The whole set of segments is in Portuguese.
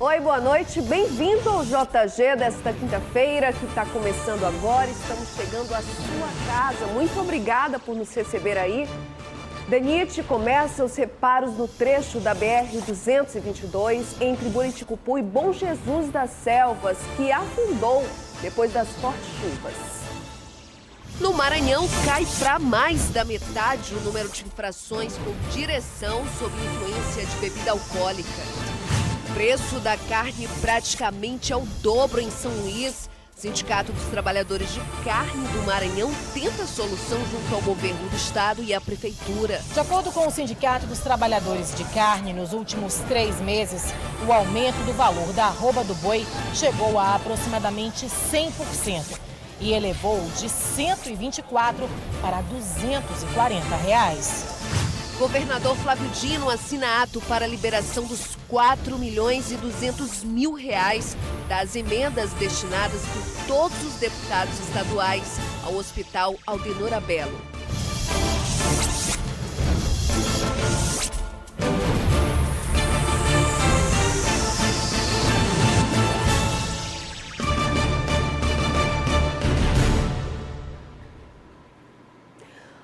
Oi, boa noite. Bem-vindo ao JG desta quinta-feira que está começando agora. Estamos chegando à sua casa. Muito obrigada por nos receber aí. DENIT começa os reparos no trecho da BR-222 entre Buriticupu e Bom Jesus das Selvas, que afundou depois das fortes chuvas. No Maranhão, cai para mais da metade o número de infrações com direção sob influência de bebida alcoólica. O preço da carne praticamente é o dobro em São Luís. O Sindicato dos Trabalhadores de Carne do Maranhão tenta solução junto ao governo do estado e à prefeitura. De acordo com o Sindicato dos Trabalhadores de Carne, nos últimos 3 meses, o aumento do valor da arroba do boi chegou a aproximadamente 100% e elevou de R$ 124 para R$ 240. Governador Flávio Dino assina ato para a liberação dos R$ 4.200.000 das emendas destinadas por todos os deputados estaduais ao Hospital Aldenor Belo.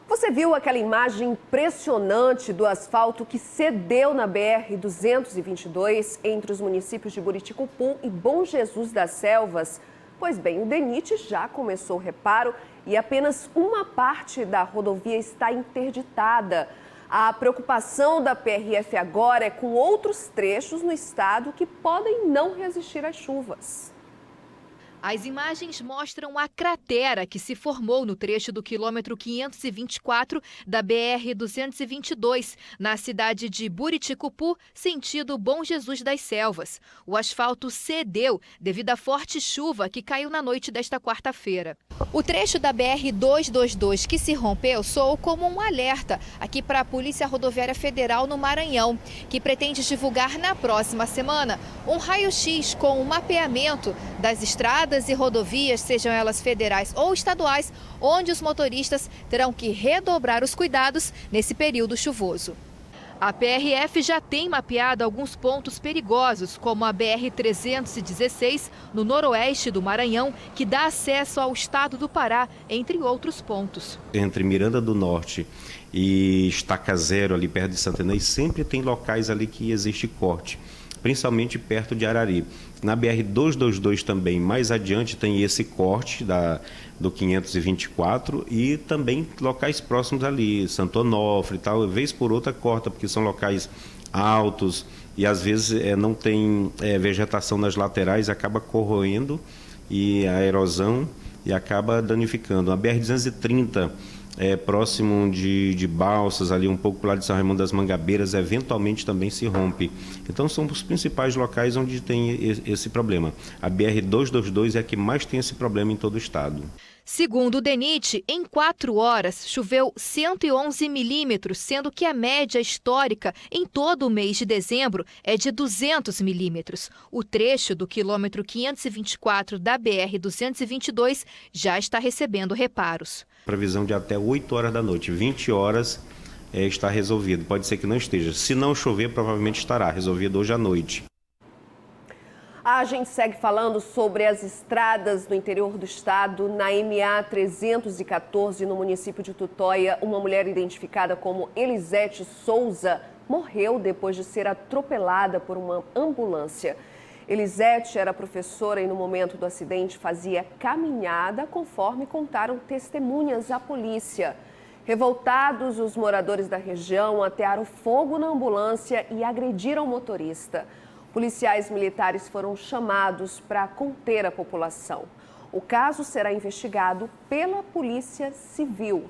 Você viu aquela imagem impressionante do asfalto que cedeu na BR-222 entre os municípios de Buriticupu e Bom Jesus das Selvas? Pois bem, o DENIT já começou o reparo e apenas uma parte da rodovia está interditada. A preocupação da PRF agora é com outros trechos no estado que podem não resistir às chuvas. As imagens mostram a cratera que se formou no trecho do quilômetro 524 da BR-222, na cidade de Buriticupu, sentido Bom Jesus das Selvas. O asfalto cedeu devido à forte chuva que caiu na noite desta quarta-feira. O trecho da BR-222 que se rompeu soou como um alerta aqui para a Polícia Rodoviária Federal no Maranhão, que pretende divulgar na próxima semana um raio-x com um mapeamento das estradas e rodovias, sejam elas federais ou estaduais, onde os motoristas terão que redobrar os cuidados nesse período chuvoso. A PRF já tem mapeado alguns pontos perigosos, como a BR-316, no noroeste do Maranhão, que dá acesso ao estado do Pará, entre outros pontos. Entre Miranda do Norte e Estaca Zero, ali perto de Santa Inês, sempre tem locais ali que existe corte, principalmente perto de Arari. Na BR-222 também, mais adiante, tem esse corte do 524 e também locais próximos ali, Santo Onofre e tal, vez por outra corta, porque são locais altos e às vezes não tem vegetação nas laterais, acaba corroendo e a erosão e acaba danificando. A BR-230 próximo de Balsas, ali um pouco para o lado de São Raimundo das Mangabeiras, eventualmente também se rompe. Então são os principais locais onde tem esse problema. A BR-222 é a que mais tem esse problema em todo o estado. Segundo o DENIT, em 4 horas choveu 111 milímetros, sendo que a média histórica em todo o mês de dezembro é de 200 milímetros. O trecho do quilômetro 524 da BR-222 já está recebendo reparos. Previsão de até 8 horas da noite, 20 horas está resolvido. Pode ser que não esteja. Se não chover, provavelmente estará resolvido hoje à noite. A gente segue falando sobre as estradas no interior do estado. Na MA 314, no município de Tutóia, uma mulher identificada como Elisete Souza morreu depois de ser atropelada por uma ambulância. Elisete era professora e no momento do acidente fazia caminhada, conforme contaram testemunhas à polícia. Revoltados, os moradores da região atearam fogo na ambulância e agrediram o motorista. Policiais militares foram chamados para conter a população. O caso será investigado pela Polícia Civil.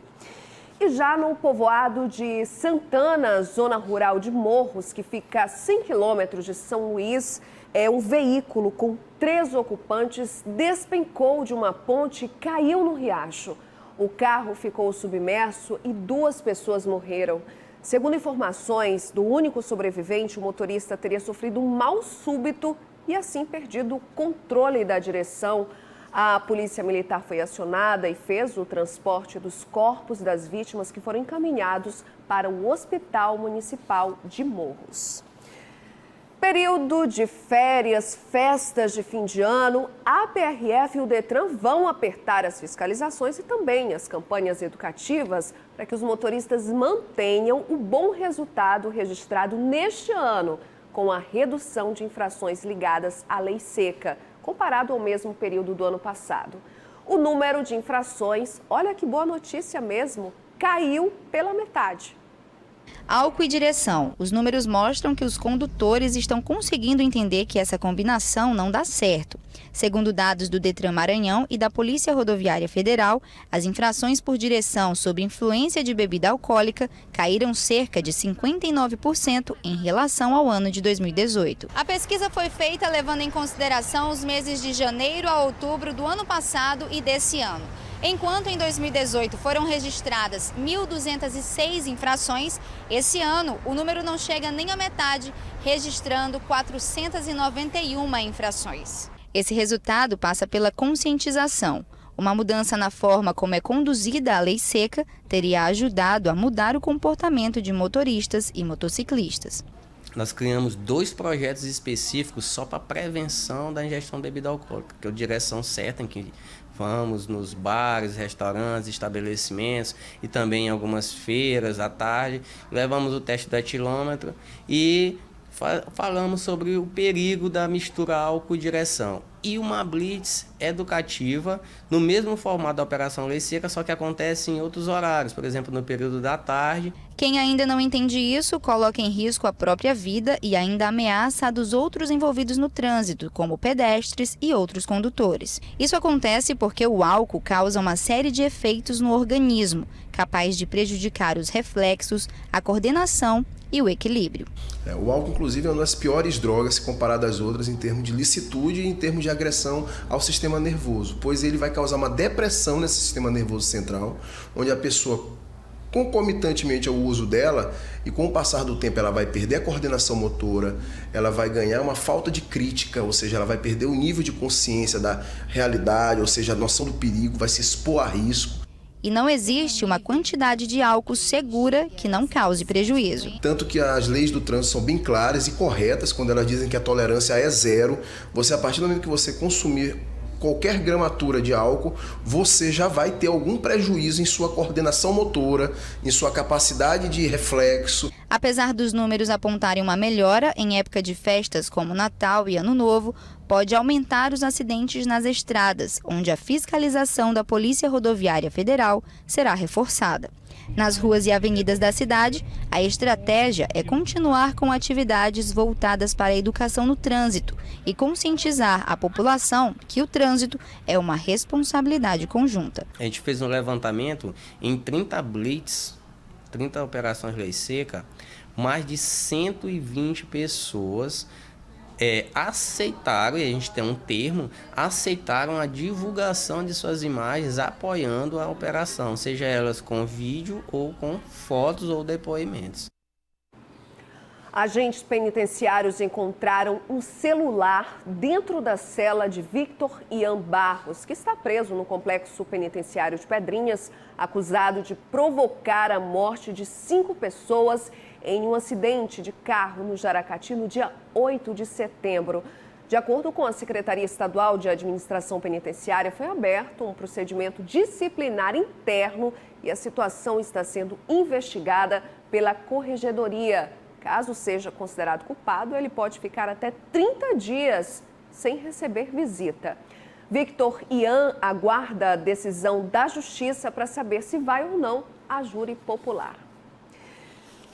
E já no povoado de Santana, zona rural de Morros, que fica a 100 quilômetros de São Luís, um veículo com 3 ocupantes despencou de uma ponte e caiu no riacho. O carro ficou submerso e 2 pessoas morreram. Segundo informações do único sobrevivente, o motorista teria sofrido um mal súbito e assim perdido o controle da direção. A polícia militar foi acionada e fez o transporte dos corpos das vítimas que foram encaminhados para o Hospital Municipal de Morros. Período de férias, festas de fim de ano, a PRF e o Detran vão apertar as fiscalizações e também as campanhas educativas para que os motoristas mantenham o bom resultado registrado neste ano, com a redução de infrações ligadas à lei seca, comparado ao mesmo período do ano passado. O número de infrações, olha que boa notícia mesmo, caiu pela metade. Álcool e direção. Os números mostram que os condutores estão conseguindo entender que essa combinação não dá certo. Segundo dados do Detran Maranhão e da Polícia Rodoviária Federal, as infrações por direção sob influência de bebida alcoólica caíram cerca de 59% em relação ao ano de 2018. A pesquisa foi feita levando em consideração os meses de janeiro a outubro do ano passado e desse ano. Enquanto em 2018 foram registradas 1.206 infrações, esse ano o número não chega nem à metade, registrando 491 infrações. Esse resultado passa pela conscientização. Uma mudança na forma como é conduzida a lei seca teria ajudado a mudar o comportamento de motoristas e motociclistas. Nós criamos 2 projetos específicos só para prevenção da ingestão de bebida alcoólica, que é a direção certa em que vamos nos bares, restaurantes, estabelecimentos e também em algumas feiras à tarde. Levamos o teste do etilômetro e falamos sobre o perigo da mistura álcool e direção. E uma blitz educativa no mesmo formato da Operação Lei Seca, só que acontece em outros horários, por exemplo, no período da tarde. Quem ainda não entende isso, coloca em risco a própria vida e ainda ameaça a dos outros envolvidos no trânsito, como pedestres e outros condutores. Isso acontece porque o álcool causa uma série de efeitos no organismo, capaz de prejudicar os reflexos, a coordenação e o equilíbrio. O álcool, inclusive, é uma das piores drogas comparado às outras em termos de licitude e em termos de agressão ao sistema nervoso, pois ele vai causar uma depressão nesse sistema nervoso central, onde a pessoa, concomitantemente ao uso dela, e com o passar do tempo ela vai perder a coordenação motora, ela vai ganhar uma falta de crítica, ou seja, ela vai perder o nível de consciência da realidade, ou seja, a noção do perigo, vai se expor a risco. E não existe uma quantidade de álcool segura que não cause prejuízo. Tanto que as leis do trânsito são bem claras e corretas quando elas dizem que a tolerância é 0. Você, a partir do momento que você consumir qualquer gramatura de álcool, você já vai ter algum prejuízo em sua coordenação motora, em sua capacidade de reflexo. Apesar dos números apontarem uma melhora em época de festas como Natal e Ano Novo, pode aumentar os acidentes nas estradas, onde a fiscalização da Polícia Rodoviária Federal será reforçada. Nas ruas e avenidas da cidade, a estratégia é continuar com atividades voltadas para a educação no trânsito e conscientizar a população que o trânsito é uma responsabilidade conjunta. A gente fez um levantamento em 30 blitz, 30 operações Lei Seca, mais de 120 pessoas aceitaram, e a gente tem um termo, aceitaram a divulgação de suas imagens apoiando a operação, seja elas com vídeo ou com fotos ou depoimentos. Agentes penitenciários encontraram um celular dentro da cela de Victor Ian Barros, que está preso no complexo penitenciário de Pedrinhas, acusado de provocar a morte de 5 pessoas em um acidente de carro no Jaracati no dia 8 de setembro. De acordo com a Secretaria Estadual de Administração Penitenciária, foi aberto um procedimento disciplinar interno e a situação está sendo investigada pela Corregedoria. Caso seja considerado culpado, ele pode ficar até 30 dias sem receber visita. Victor Ian aguarda a decisão da Justiça para saber se vai ou não a júri popular.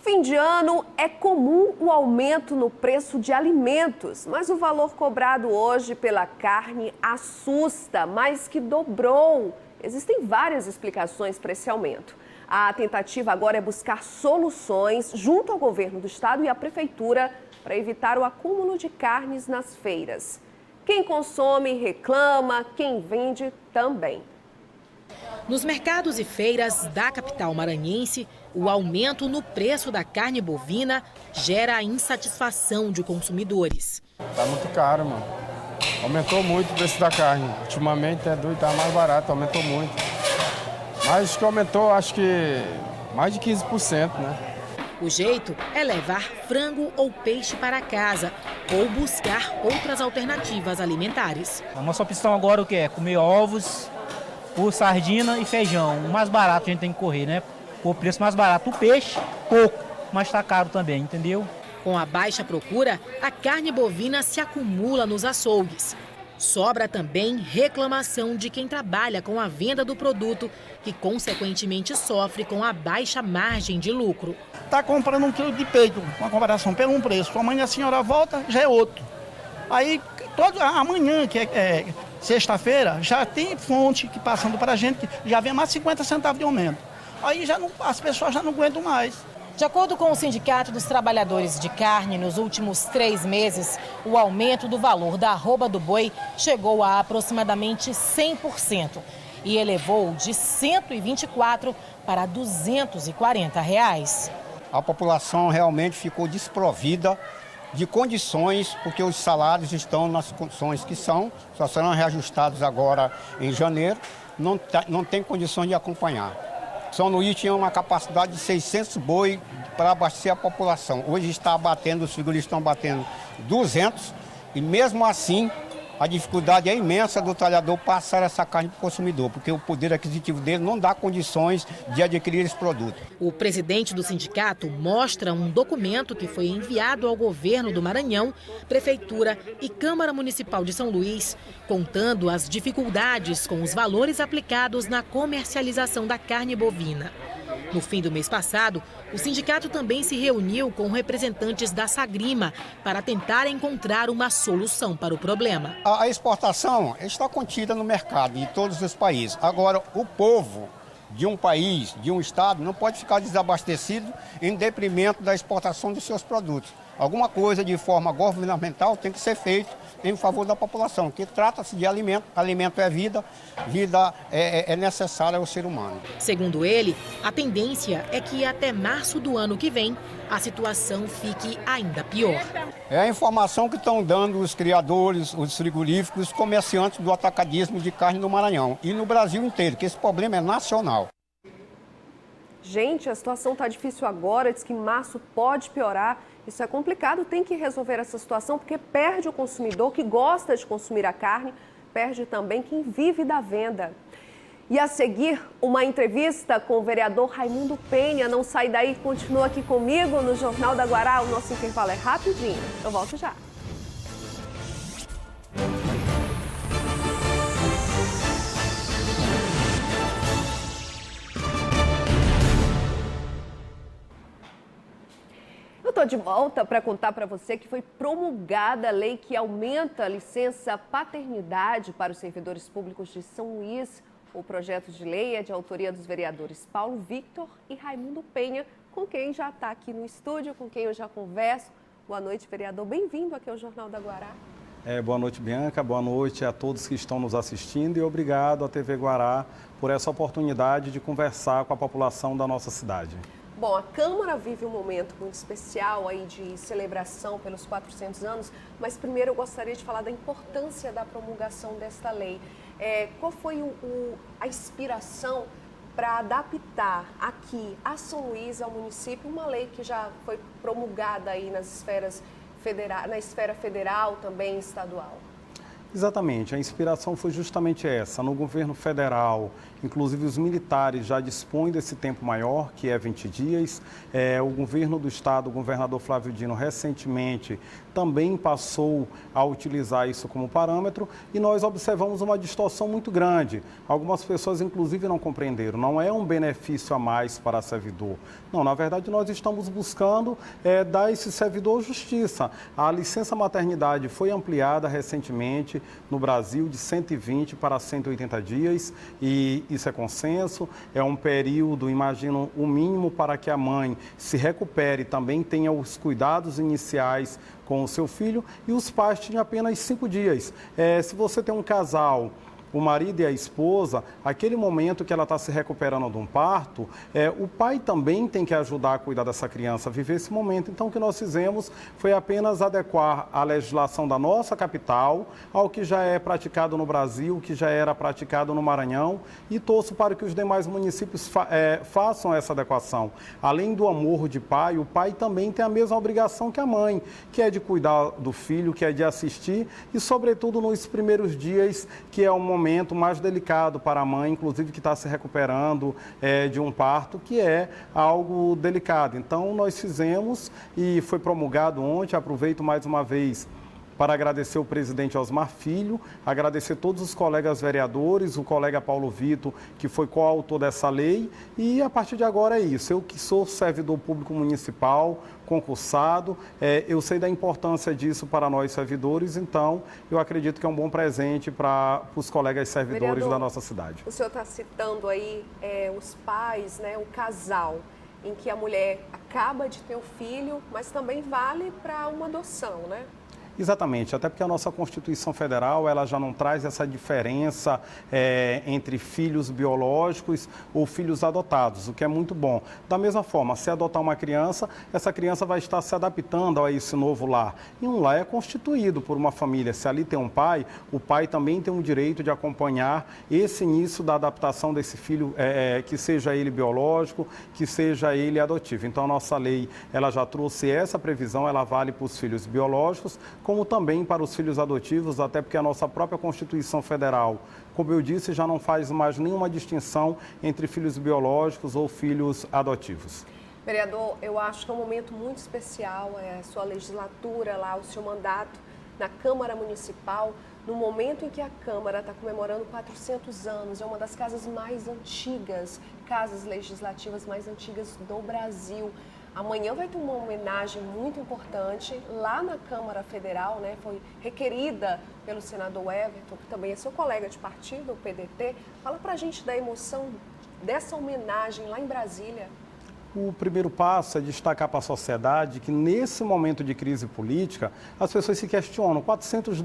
Fim de ano é comum o aumento no preço de alimentos, mas o valor cobrado hoje pela carne assusta, mais que dobrou. Existem várias explicações para esse aumento. A tentativa agora é buscar soluções junto ao governo do estado e à prefeitura para evitar o acúmulo de carnes nas feiras. Quem consome reclama, quem vende também. Nos mercados e feiras da capital maranhense, o aumento no preço da carne bovina gera a insatisfação de consumidores. Tá muito caro, mano. Aumentou muito o preço da carne. Ultimamente tá mais barato, aumentou muito. Mas que aumentou, acho que mais de 15%, né? O jeito é levar frango ou peixe para casa ou buscar outras alternativas alimentares. A nossa opção agora o que é? Comer ovos, ou sardina e feijão. O mais barato a gente tem que correr, né? O preço mais barato. O peixe, pouco, mas está caro também, entendeu? Com a baixa procura, a carne bovina se acumula nos açougues. Sobra também reclamação de quem trabalha com a venda do produto, que consequentemente sofre com a baixa margem de lucro. Está comprando 1 quilo de peito, uma comparação pelo um preço. Amanhã a senhora volta, já é outro. Aí, amanhã, que é sexta-feira, já tem fonte que passando para a gente, que já vem mais 50 centavos de aumento. Aí as pessoas já não aguentam mais. De acordo com o Sindicato dos Trabalhadores de Carne, nos últimos 3 meses, o aumento do valor da arroba do boi chegou a aproximadamente 100% e elevou de R$ 124 para R$ 240. A população realmente ficou desprovida de condições, porque os salários estão nas condições que são, só serão reajustados agora em janeiro, não tem condições de acompanhar. São Luís tinha uma capacidade de 600 boi para abastecer a população. Hoje está abatendo, os frigoríficos estão abatendo 200 e mesmo assim a dificuldade é imensa do talhador passar essa carne para o consumidor, porque o poder aquisitivo dele não dá condições de adquirir esse produto. O presidente do sindicato mostra um documento que foi enviado ao governo do Maranhão, Prefeitura e Câmara Municipal de São Luís, contando as dificuldades com os valores aplicados na comercialização da carne bovina. No fim do mês passado, o sindicato também se reuniu com representantes da Sagrima para tentar encontrar uma solução para o problema. A exportação está contida no mercado de todos os países. Agora, o povo de um país, de um estado, não pode ficar desabastecido em detrimento da exportação dos seus produtos. Alguma coisa de forma governamental tem que ser feito em favor da população, que trata-se de alimento. Alimento é vida, vida é necessária ao ser humano. Segundo ele, a tendência é que até março do ano que vem a situação fique ainda pior. É a informação que estão dando os criadores, os frigoríficos, os comerciantes do atacadismo de carne no Maranhão e no Brasil inteiro, que esse problema é nacional. Gente, a situação está difícil agora, diz que março pode piorar. Isso é complicado, tem que resolver essa situação, porque perde o consumidor que gosta de consumir a carne, perde também quem vive da venda. E a seguir, uma entrevista com o vereador Raimundo Penha. Não sai daí, continua aqui comigo no Jornal da Guará. O nosso intervalo é rapidinho. Eu volto já. Eu estou de volta para contar para você que foi promulgada a lei que aumenta a licença paternidade para os servidores públicos de São Luís. O projeto de lei é de autoria dos vereadores Paulo Victor e Raimundo Penha, com quem já está aqui no estúdio, com quem eu já converso. Boa noite, vereador. Bem-vindo aqui ao Jornal da Guará. Boa noite, Bianca. Boa noite a todos que estão nos assistindo e obrigado à TV Guará por essa oportunidade de conversar com a população da nossa cidade. Bom, a Câmara vive um momento muito especial aí de celebração pelos 400 anos, mas primeiro eu gostaria de falar da importância da promulgação desta lei. Qual foi a inspiração para adaptar aqui a São Luís, ao município, uma lei que já foi promulgada aí na esfera federal, também estadual? Exatamente, a inspiração foi justamente essa. No governo federal, inclusive os militares já dispõem desse tempo maior, que é 20 dias. O governo do estado, o governador Flávio Dino, recentemente também passou a utilizar isso como parâmetro e nós observamos uma distorção muito grande. Algumas pessoas, inclusive, não compreenderam. Não é um benefício a mais para servidor. Não, na verdade, nós estamos buscando dar a esse servidor justiça. A licença maternidade foi ampliada recentemente no Brasil de 120 para 180 dias e isso é consenso, é um período, imagino, o mínimo para que a mãe se recupere, também tenha os cuidados iniciais com o seu filho e os pais tinham apenas 5 dias. Se você tem um casal o marido e a esposa, aquele momento que ela está se recuperando de um parto, o pai também tem que ajudar a cuidar dessa criança, a viver esse momento. Então, o que nós fizemos foi apenas adequar a legislação da nossa capital ao que já é praticado no Brasil, que já era praticado no Maranhão, e torço para que os demais municípios façam essa adequação. Além do amor de pai, o pai também tem a mesma obrigação que a mãe, que é de cuidar do filho, que é de assistir e, sobretudo, nos primeiros dias, que é o momento mais delicado para a mãe, inclusive que está se recuperando de um parto, que é algo delicado. Então, nós fizemos e foi promulgado ontem, aproveito mais uma vez para agradecer o presidente Osmar Filho, agradecer todos os colegas vereadores, o colega Paulo Vitor, que foi coautor dessa lei, e a partir de agora é isso. Eu que sou servidor público municipal, concursado, eu sei da importância disso para nós servidores, então eu acredito que é um bom presente para os colegas servidores vereador, da nossa cidade. O senhor está citando aí os pais, né, o casal, em que a mulher acaba de ter o filho, mas também vale para uma adoção, né? Exatamente, até porque a nossa Constituição Federal ela já não traz essa diferença entre filhos biológicos ou filhos adotados, o que é muito bom. Da mesma forma, se adotar uma criança, essa criança vai estar se adaptando a esse novo lar. E um lar é constituído por uma família. Se ali tem um pai, o pai também tem o direito de acompanhar esse início da adaptação desse filho, que seja ele biológico, que seja ele adotivo. Então, a nossa lei ela já trouxe essa previsão, ela vale para os filhos biológicos, como também para os filhos adotivos, até porque a nossa própria Constituição Federal, como eu disse, já não faz mais nenhuma distinção entre filhos biológicos ou filhos adotivos. Vereador, eu acho que é um momento muito especial, a sua legislatura lá, o seu mandato na Câmara Municipal, no momento em que a Câmara está comemorando 400 anos, é uma das casas mais antigas, casas legislativas mais antigas do Brasil. Amanhã vai ter uma homenagem muito importante lá na Câmara Federal, né? Foi requerida pelo senador Everton, que também é seu colega de partido, o PDT. Fala pra gente da emoção dessa homenagem lá em Brasília. O primeiro passo é destacar para a sociedade que, nesse momento de crise política, as pessoas se questionam, 400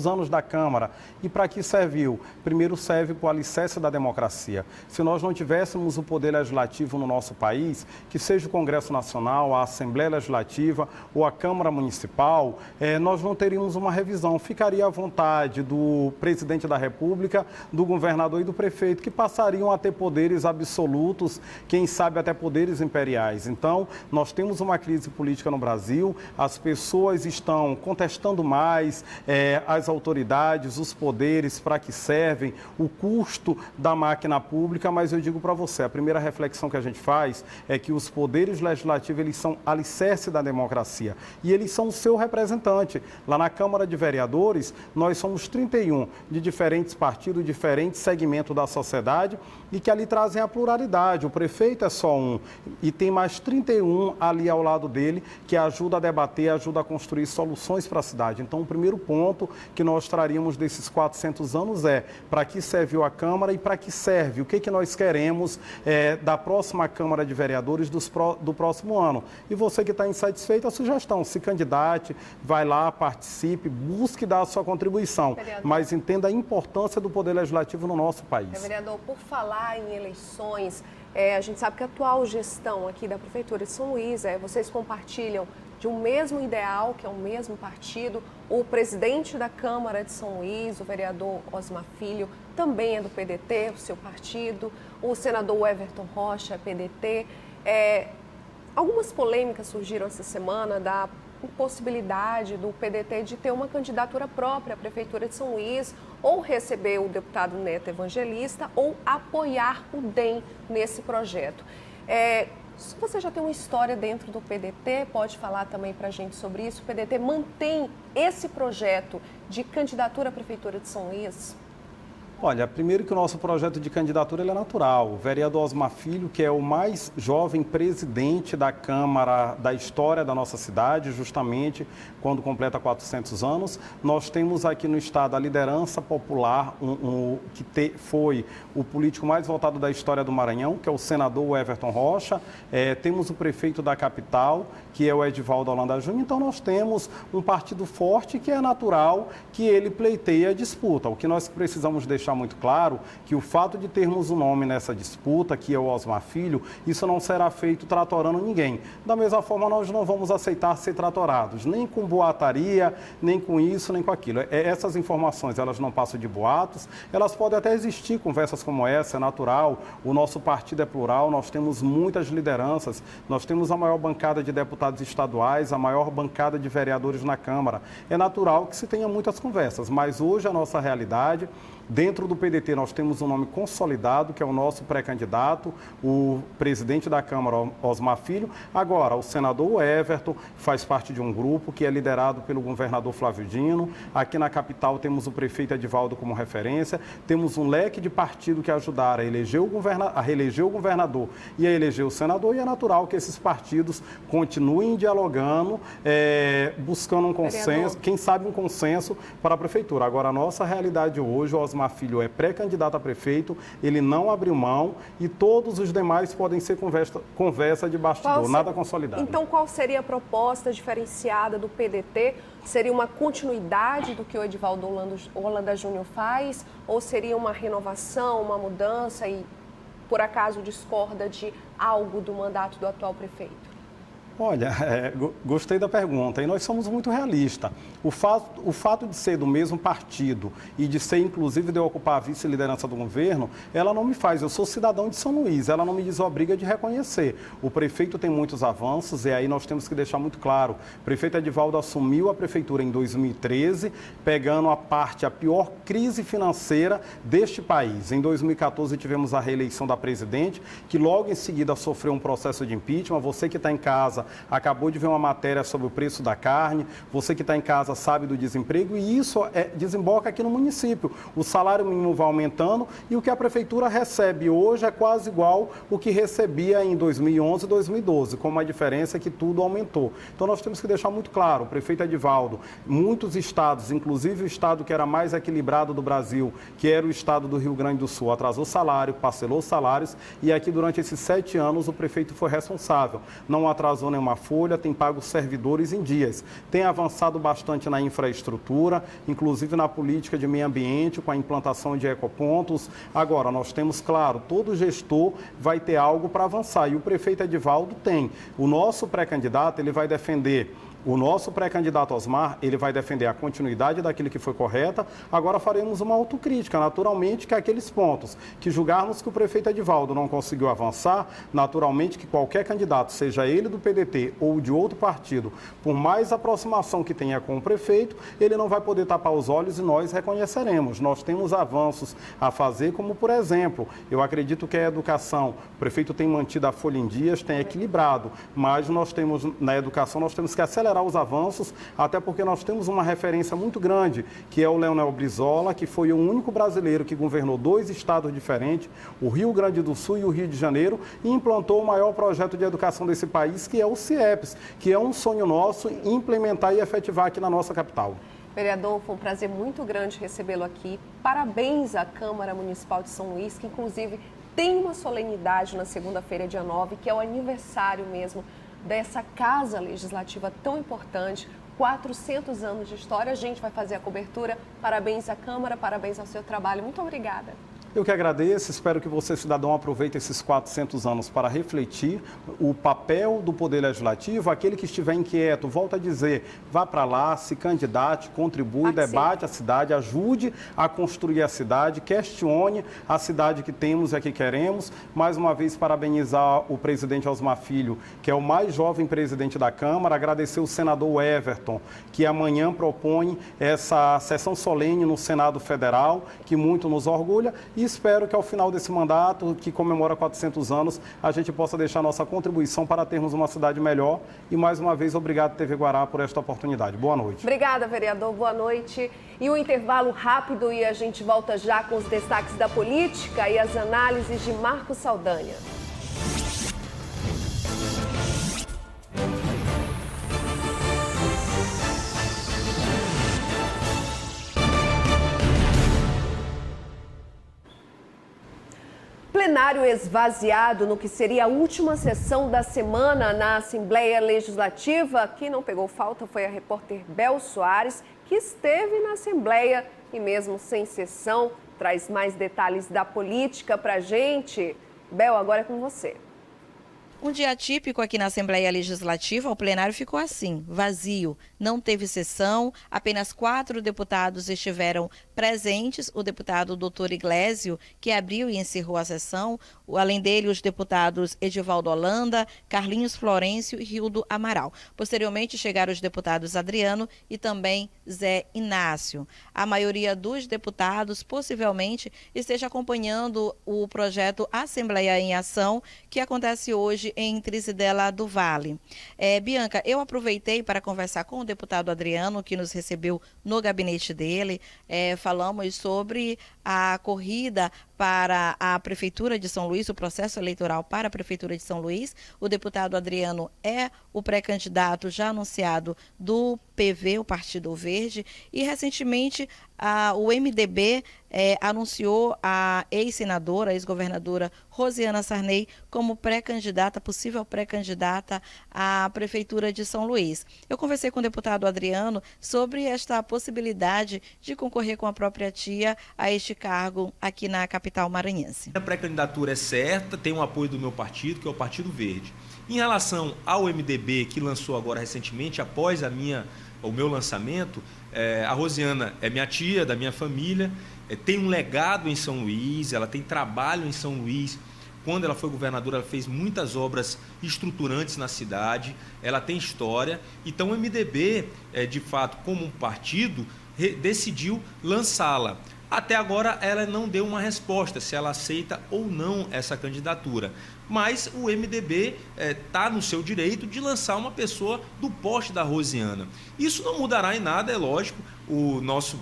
anos da Câmara, e para que serviu? Primeiro serve para o alicerce da democracia. Se nós não tivéssemos o poder legislativo no nosso país, que seja o Congresso Nacional, a Assembleia Legislativa ou a Câmara Municipal, nós não teríamos uma revisão. Ficaria à vontade do presidente da República, do governador e do prefeito, que passariam a ter poderes absolutos, quem sabe até poderes imperiais. Então, nós temos uma crise política no Brasil, as pessoas estão contestando mais as autoridades, os poderes, para que servem, o custo da máquina pública, mas eu digo para você, a primeira reflexão que a gente faz é que os poderes legislativos, eles são alicerce da democracia e eles são o seu representante. Lá na Câmara de Vereadores, nós somos 31 de diferentes partidos, diferentes segmentos da sociedade e que ali trazem a pluralidade. O prefeito é só um, e tem mais 31 ali ao lado dele, que ajuda a debater, ajuda a construir soluções para a cidade. Então, o primeiro ponto que nós traríamos desses 400 anos é para que serviu a Câmara e para que serve, o que nós queremos da próxima Câmara de Vereadores do próximo ano. E você que está insatisfeito, a sugestão, se candidate, vai lá, participe, busque dar a sua contribuição, vereador, mas entenda a importância do Poder Legislativo no nosso país. Vereador, por falar em eleições, a gente sabe que a atual gestão aqui da Prefeitura de São Luís, vocês compartilham de um mesmo ideal, que é o mesmo partido. O presidente da Câmara de São Luís, o vereador Osmar Filho, também é do PDT, o seu partido. O senador Everton Rocha, PDT. Algumas polêmicas surgiram essa semana da possibilidade do PDT de ter uma candidatura própria à Prefeitura de São Luís, ou receber o deputado Neto Evangelista, ou apoiar o DEM nesse projeto. Se você já tem uma história dentro do PDT, pode falar também para a gente sobre isso. O PDT mantém esse projeto de candidatura à Prefeitura de São Luís? Olha, primeiro que o nosso projeto de candidatura ele é natural. O vereador Osmar Filho, que é o mais jovem presidente da Câmara da história da nossa cidade, justamente quando completa 400 anos, nós temos aqui no estado a liderança popular, foi o político mais votado da história do Maranhão, que é o senador Everton Rocha. Temos o prefeito da capital, que é o Edivaldo Holanda Júnior. Então nós temos um partido forte que é natural que ele pleiteie a disputa. O que nós precisamos deixar muito claro que o fato de termos um nome nessa disputa, que é o Osmar Filho, isso não será feito tratorando ninguém. Da mesma forma, nós não vamos aceitar ser tratorados, nem com boataria, nem com isso, nem com aquilo. Essas informações, elas não passam de boatos, elas podem até existir, conversas como essa, é natural. O nosso partido é plural, nós temos muitas lideranças, nós temos a maior bancada de deputados estaduais, a maior bancada de vereadores na Câmara. É natural que se tenha muitas conversas, mas hoje a nossa realidade, dentro do PDT nós temos um nome consolidado, que é o nosso pré-candidato, o presidente da Câmara, Osmar Filho. Agora, o senador Everton faz parte de um grupo que é liderado pelo governador Flávio Dino. Aqui na capital temos o prefeito Edivaldo como referência. Temos um leque de partido que ajudaram a reeleger o governador e a eleger o senador. E é natural que esses partidos continuem dialogando, buscando um consenso, quem sabe um consenso para a prefeitura. Agora, a nossa realidade hoje, o Osmar Filho é pré-candidato a prefeito, ele não abriu mão e todos os demais podem ser conversa de bastidor, nada consolidado. Então, qual seria a proposta diferenciada do PDT? Seria uma continuidade do que o Edivaldo Holanda Júnior faz? Ou seria uma renovação, uma mudança e, por acaso, discorda de algo do mandato do atual prefeito? Olha, gostei da pergunta e nós somos muito realistas. O fato de ser do mesmo partido e de ser, inclusive, de eu ocupar a vice-liderança do governo, ela não me faz. Eu sou cidadão de São Luís, ela não me desobriga de reconhecer. O prefeito tem muitos avanços e aí nós temos que deixar muito claro. O prefeito Edivaldo assumiu a prefeitura em 2013, pegando a pior crise financeira deste país. Em 2014 tivemos a reeleição da presidente, que logo em seguida sofreu um processo de impeachment. Você que está em casa acabou de ver uma matéria sobre o preço da carne, você que está em casa sabe do desemprego e isso desemboca aqui no município. O salário mínimo vai aumentando e o que a prefeitura recebe hoje é quase igual o que recebia em 2011 e 2012, com uma diferença que tudo aumentou. Então nós temos que deixar muito claro, o prefeito Edivaldo, muitos estados, inclusive o estado que era mais equilibrado do Brasil, que era o estado do Rio Grande do Sul, atrasou salário, parcelou salários e aqui durante esses 7 anos o prefeito foi responsável. Não atrasou nenhuma folha, tem pago servidores em dias, tem avançado bastante na infraestrutura, inclusive na política de meio ambiente, com a implantação de ecopontos. Agora, nós temos, claro, todo gestor vai ter algo para avançar e o prefeito Edivaldo tem. O nosso pré-candidato, ele vai defender. O nosso pré-candidato Osmar, ele vai defender a continuidade daquilo que foi correta. Agora faremos uma autocrítica, naturalmente, que aqueles pontos que julgarmos que o prefeito Edivaldo não conseguiu avançar, naturalmente que qualquer candidato, seja ele do PDT ou de outro partido, por mais aproximação que tenha com o prefeito, ele não vai poder tapar os olhos e nós reconheceremos. Nós temos avanços a fazer, como por exemplo, eu acredito que a educação, o prefeito tem mantido a folha em dias, tem equilibrado, mas nós temos, na educação, nós temos que acelerar os avanços, até porque nós temos uma referência muito grande, que é o Leonel Brizola, que foi o único brasileiro que governou 2 estados diferentes, o Rio Grande do Sul e o Rio de Janeiro, e implantou o maior projeto de educação desse país, que é o CIEPS, que é um sonho nosso implementar e efetivar aqui na nossa capital. Vereador, foi um prazer muito grande recebê-lo aqui. Parabéns à Câmara Municipal de São Luís, que inclusive tem uma solenidade na segunda-feira, dia 9, que é o aniversário mesmo dessa casa legislativa tão importante, 400 anos de história. A gente vai fazer a cobertura. Parabéns à Câmara, parabéns ao seu trabalho. Muito obrigada. Eu que agradeço, espero que você, cidadão, aproveite esses 400 anos para refletir o papel do Poder Legislativo. Aquele que estiver inquieto, volta a dizer, vá para lá, se candidate, contribui, debate a cidade, ajude a construir a cidade, questione a cidade que temos e a que queremos. Mais uma vez, parabenizar o presidente Osmar Filho, que é o mais jovem presidente da Câmara, agradecer o senador Everton, que amanhã propõe essa sessão solene no Senado Federal, que muito nos orgulha, e e espero que ao final desse mandato, que comemora 400 anos, a gente possa deixar nossa contribuição para termos uma cidade melhor. E mais uma vez, obrigado TV Guará por esta oportunidade. Boa noite. Obrigada, vereador. Boa noite. E um intervalo rápido e a gente volta já com os destaques da política e as análises de Marco Saldanha. Plenário esvaziado no que seria a última sessão da semana na Assembleia Legislativa. Quem não pegou falta foi a repórter Bel Soares, que esteve na Assembleia e mesmo sem sessão, traz mais detalhes da política pra gente. Bel, agora é com você. Um dia atípico aqui na Assembleia Legislativa, o plenário ficou assim, vazio. Não teve sessão, apenas 4 deputados estiveram presentes. O deputado Dr. Iglesio, que abriu e encerrou a sessão. Além dele, os deputados Edivaldo Holanda, Carlinhos Florencio e Rildo Amaral. Posteriormente, chegaram os deputados Adriano e também Zé Inácio. A maioria dos deputados possivelmente esteja acompanhando o projeto Assembleia em Ação, que acontece hoje em Trizidela do Vale. Bianca, eu aproveitei para conversar com o deputado Adriano, que nos recebeu no gabinete dele. Falamos sobre a corrida para a Prefeitura de São Luís, o processo eleitoral para a Prefeitura de São Luís. O deputado Adriano é o pré-candidato já anunciado do PV, o Partido Verde, e recentemente o MDB anunciou a ex-senadora, ex-governadora Rosiana Sarney como pré-candidata, possível pré-candidata à Prefeitura de São Luís. Eu conversei com o deputado Adriano sobre esta possibilidade de concorrer com a própria tia a este cargo aqui na capital maranhense. A pré-candidatura é certa, tem o apoio do meu partido, que é o Partido Verde. Em relação ao MDB, que lançou agora recentemente, após o meu lançamento, a Rosiana é minha tia, da minha família, tem um legado em São Luís, ela tem trabalho em São Luís. Quando ela foi governadora, ela fez muitas obras estruturantes na cidade, ela tem história. Então o MDB, de fato, como um partido, decidiu lançá-la. Até agora ela não deu uma resposta se ela aceita ou não essa candidatura. Mas o MDB está no seu direito de lançar uma pessoa do porte da Rosiana. Isso não mudará em nada, é lógico,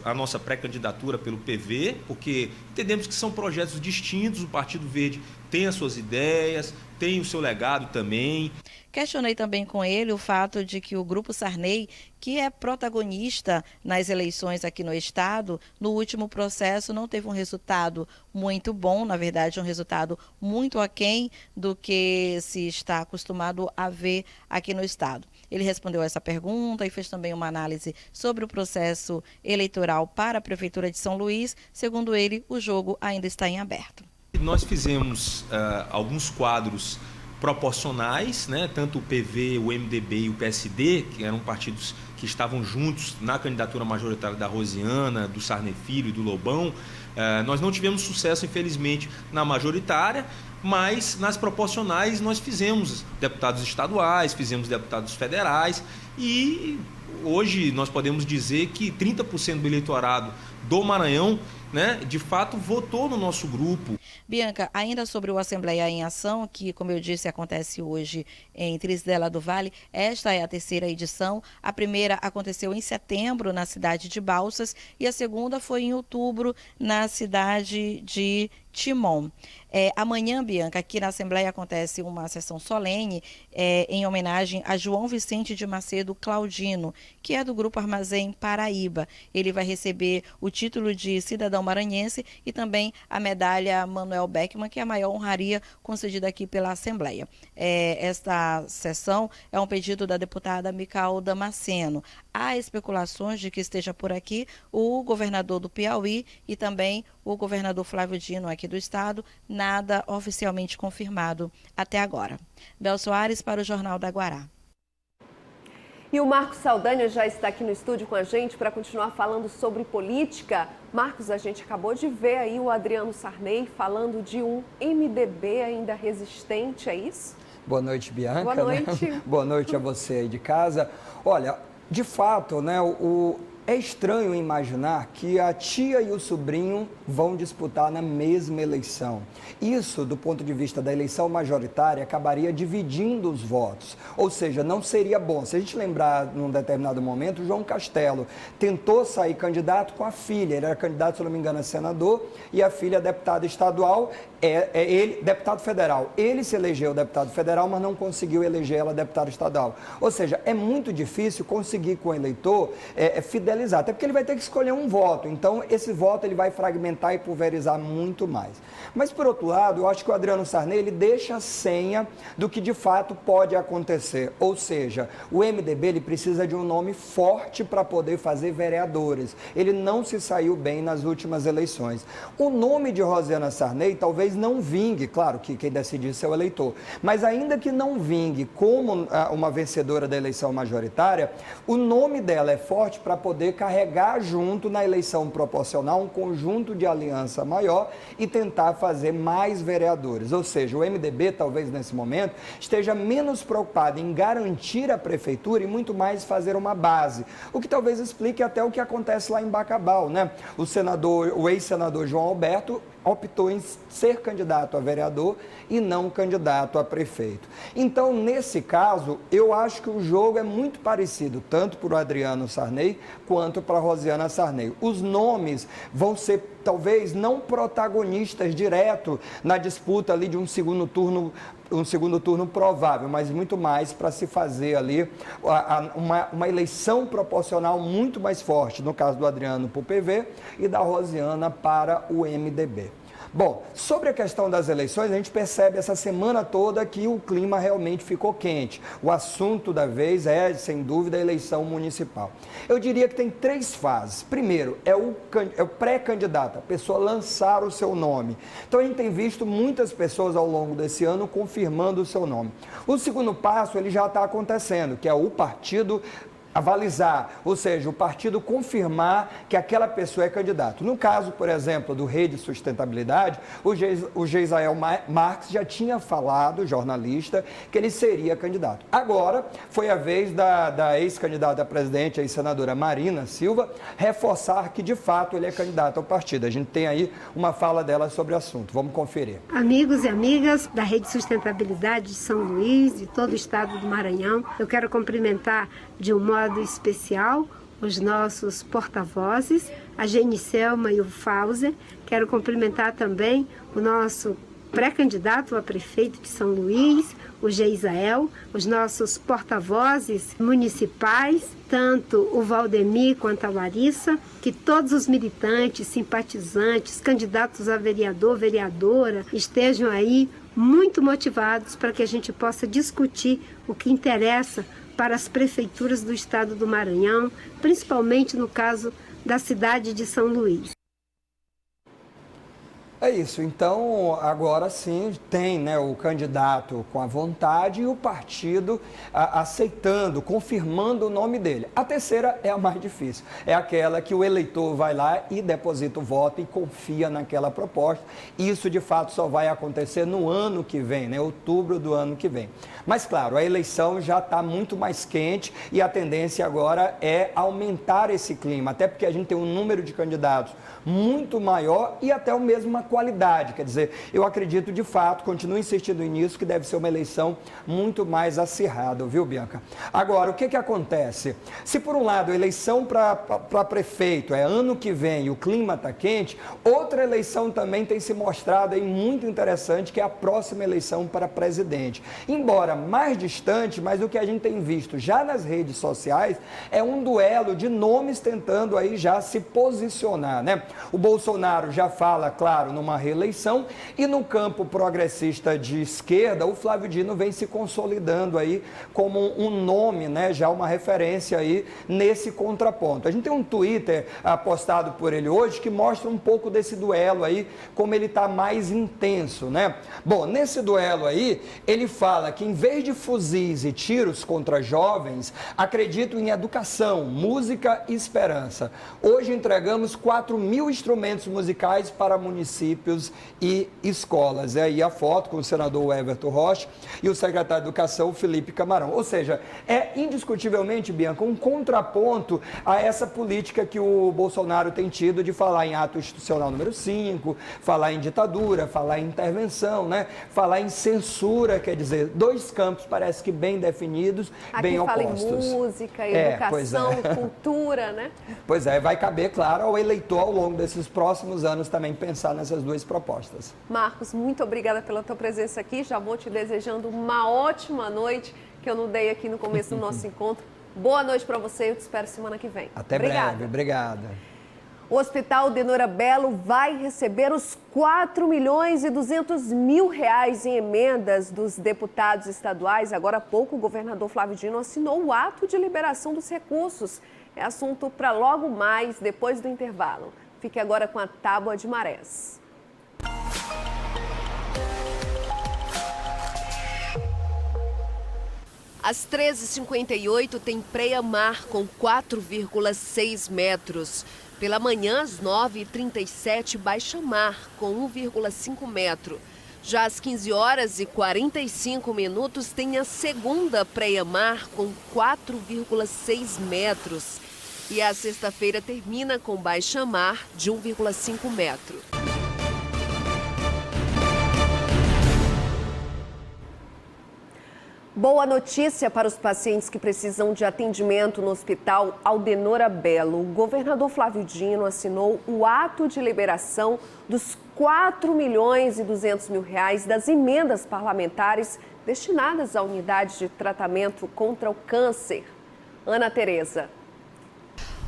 a nossa pré-candidatura pelo PV, porque entendemos que são projetos distintos, o Partido Verde tem as suas ideias, tem o seu legado também. Questionei também com ele o fato de que o Grupo Sarney, que é protagonista nas eleições aqui no estado, no último processo não teve um resultado muito bom, na verdade um resultado muito aquém do que se está acostumado a ver aqui no estado. Ele respondeu essa pergunta e fez também uma análise sobre o processo eleitoral para a Prefeitura de São Luís. Segundo ele, o jogo ainda está em aberto. Nós fizemos alguns quadros proporcionais, né? Tanto o PV, o MDB e o PSD, que eram partidos que estavam juntos na candidatura majoritária da Rosiana, do Sarney Filho e do Lobão. Nós não tivemos sucesso, infelizmente, na majoritária, mas nas proporcionais nós fizemos deputados estaduais, fizemos deputados federais e hoje nós podemos dizer que 30% do eleitorado do Maranhão, né, de fato, votou no nosso grupo. Bianca, ainda sobre o Assembleia em Ação, que, como eu disse, acontece hoje em Trizidela do Vale, esta é a 3ª edição. A primeira aconteceu em setembro, na cidade de Balsas, e a segunda foi em outubro, na cidade de Timon. Amanhã, Bianca, aqui na Assembleia acontece uma sessão solene em homenagem a João Vicente de Macedo Claudino, que é do Grupo Armazém Paraíba. Ele vai receber o título de cidadão maranhense e também a medalha Manuel Beckman, que é a maior honraria concedida aqui pela Assembleia. Esta sessão é um pedido da deputada Micael Damasceno. Há especulações de que esteja por aqui o governador do Piauí e também o governador Flávio Dino aqui do estado, nada oficialmente confirmado até agora. Bel Soares para o Jornal da Guará. E o Marcos Saldanha já está aqui no estúdio com a gente para continuar falando sobre política. Marcos, a gente acabou de ver aí o Adriano Sarney falando de um MDB ainda resistente, é isso? Boa noite, Bianca. Boa noite. Né? Boa noite a você aí de casa. Olha, de fato, né, É estranho imaginar que a tia e o sobrinho vão disputar na mesma eleição. Isso, do ponto de vista da eleição majoritária, acabaria dividindo os votos. Ou seja, não seria bom. Se a gente lembrar, num determinado momento, o João Castelo tentou sair candidato com a filha. Ele era candidato, se não me engano, a senador, e a filha deputada estadual, ele, deputado federal. Ele se elegeu deputado federal, mas não conseguiu eleger ela deputada estadual. Ou seja, é muito difícil conseguir com o eleitor fidelizar, até porque ele vai ter que escolher um voto. Então, esse voto ele vai fragmentar e pulverizar muito mais. Mas, por outro lado, eu acho que o Adriano Sarney ele deixa a senha do que de fato pode acontecer. Ou seja, o MDB ele precisa de um nome forte para poder fazer vereadores. Ele não se saiu bem nas últimas eleições. O nome de Rosiana Sarney talvez não vingue, claro que quem decide isso é o eleitor, mas ainda que não vingue como uma vencedora da eleição majoritária, o nome dela é forte para poder carregar junto na eleição proporcional um conjunto de aliança maior e tentar fazer mais vereadores. Ou seja, o MDB talvez nesse momento esteja menos preocupado em garantir a prefeitura e muito mais fazer uma base, o que talvez explique até o que acontece lá em Bacabal, né? O ex-senador João Alberto optou em ser candidato a vereador e não candidato a prefeito. Então, nesse caso, eu acho que o jogo é muito parecido, tanto para o Adriano Sarney quanto para a Rosiana Sarney. Os nomes vão ser, talvez, não protagonistas direto na disputa ali de um segundo turno provável, mas muito mais para se fazer ali uma eleição proporcional muito mais forte, no caso do Adriano para o PV e da Rosiana para o MDB. Bom, sobre a questão das eleições, a gente percebe essa semana toda que o clima realmente ficou quente. O assunto da vez é, sem dúvida, a eleição municipal. Eu diria que tem 3 fases. Primeiro, é o pré-candidato, a pessoa lançar o seu nome. Então, a gente tem visto muitas pessoas ao longo desse ano confirmando o seu nome. O segundo passo, ele já está acontecendo, que é o partido avalizar, ou seja, o partido confirmar que aquela pessoa é candidato. No caso, por exemplo, do Rede Sustentabilidade, o Geisael Marques já tinha falado, jornalista, que ele seria candidato. Agora, foi a vez da ex-candidata a presidente, a ex-senadora Marina Silva, reforçar que, de fato, ele é candidato ao partido. A gente tem aí uma fala dela sobre o assunto. Vamos conferir. Amigos e amigas da Rede Sustentabilidade de São Luís e todo o estado do Maranhão, eu quero cumprimentar de um modo especial os nossos porta-vozes, a Genicelma e o Fauser. Quero cumprimentar também o nosso pré-candidato a prefeito de São Luís, o Geisael, os nossos porta-vozes municipais, tanto o Valdemir quanto a Larissa, que todos os militantes, simpatizantes, candidatos a vereador, vereadora, estejam aí muito motivados para que a gente possa discutir o que interessa para as prefeituras do estado do Maranhão, principalmente no caso da cidade de São Luís. É isso, então agora sim tem, né, o candidato com a vontade e o partido aceitando, confirmando o nome dele. A terceira é a mais difícil, é aquela que o eleitor vai lá e deposita o voto e confia naquela proposta. Isso de fato só vai acontecer no ano que vem, né, outubro do ano que vem. Mas claro, a eleição já está muito mais quente e a tendência agora é aumentar esse clima, até porque a gente tem um número de candidatos muito maior e até o mesmo uma qualidade. Quer dizer, eu acredito de fato, continuo insistindo nisso, que deve ser uma eleição muito mais acirrada, viu, Bianca? Agora, o que acontece? Se por um lado a eleição para prefeito é ano que vem e o clima está quente, outra eleição também tem se mostrado aí muito interessante, que é a próxima eleição para presidente. Embora mais distante, mas o que a gente tem visto já nas redes sociais é um duelo de nomes tentando aí já se posicionar, né? O Bolsonaro já fala, claro, numa reeleição, e no campo progressista de esquerda, o Flávio Dino vem se consolidando aí como um nome, né, já uma referência aí nesse contraponto. A gente tem um Twitter postado por ele hoje que mostra um pouco desse duelo aí, como ele está mais intenso, né? Bom, nesse duelo aí, ele fala que em vez de fuzis e tiros contra jovens, acredito em educação, música e esperança. Hoje entregamos 4.000 instrumentos musicais para municípios municípios e escolas. É aí a foto com o senador Everton Rocha e o secretário de Educação, Felipe Camarão. Ou seja, é indiscutivelmente, Bianca, um contraponto a essa política que o Bolsonaro tem tido de falar em ato institucional número 5, falar em ditadura, falar em intervenção, né? Falar em censura, quer dizer, dois campos parece que bem definidos, aqui bem fala opostos. Em música, educação, cultura, né? Pois é, vai caber, claro, ao eleitor ao longo desses próximos anos também pensar nessas duas propostas. Marcos, muito obrigada pela tua presença aqui, já vou te desejando uma ótima noite, que eu não dei aqui no começo do nosso encontro. Boa noite para você, eu te espero semana que vem. Até breve, obrigada. O Hospital Aldenora Bello vai receber os 4.200.000 reais em emendas dos deputados estaduais. Agora há pouco, o governador Flávio Dino assinou o ato de liberação dos recursos. É assunto para logo mais, depois do intervalo. Fique agora com a Tábua de Marés. Às 13h58 tem Preia-Mar com 4,6 metros. Pela manhã, às 9h37, Baixa-Mar com 1,5 metro. Já às 15h45 tem a segunda Preia-Mar com 4,6 metros. E a sexta-feira termina com Baixa-Mar de 1,5 metro. Boa notícia para os pacientes que precisam de atendimento no Hospital Aldenora Bello. O governador Flávio Dino assinou o ato de liberação dos 4.200.000 reais das emendas parlamentares destinadas à unidade de tratamento contra o câncer. Ana Tereza.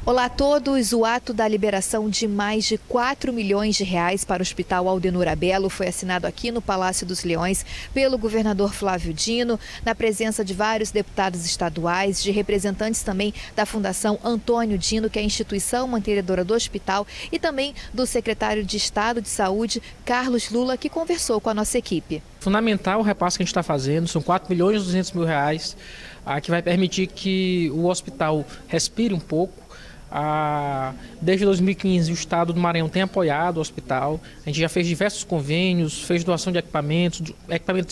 Olá a todos. O ato da liberação de mais de 4 milhões de reais para o Hospital Aldenora Bello foi assinado aqui no Palácio dos Leões pelo governador Flávio Dino, na presença de vários deputados estaduais, de representantes também da Fundação Antônio Dino, que é a instituição mantenedora do hospital, e também do secretário de Estado de Saúde, Carlos Lula, que conversou com a nossa equipe. Fundamental o repasse que a gente está fazendo, são 4.200.000 reais, que vai permitir que o hospital respire um pouco. Desde 2015 o Estado do Maranhão tem apoiado o hospital, a gente já fez diversos convênios, fez doação de equipamentos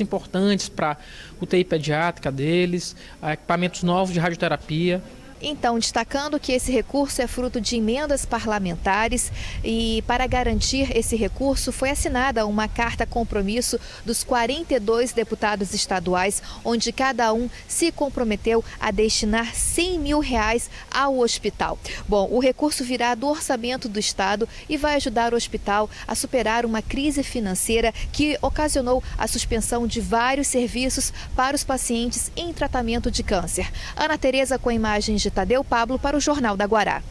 importantes para UTI pediátrica deles, equipamentos novos de radioterapia. Então, destacando que esse recurso é fruto de emendas parlamentares e, para garantir esse recurso, foi assinada uma carta compromisso dos 42 deputados estaduais, onde cada um se comprometeu a destinar 100 mil reais ao hospital. Bom, o recurso virá do orçamento do Estado e vai ajudar o hospital a superar uma crise financeira que ocasionou a suspensão de vários serviços para os pacientes em tratamento de câncer. Ana Tereza com imagens de Tadeu Pablo para o Jornal da Guará.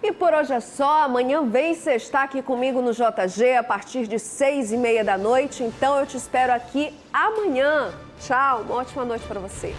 E por hoje é só. Amanhã vem sextar aqui comigo no JG a partir de 6h30 da noite. Então eu te espero aqui amanhã. Tchau, uma ótima noite para você.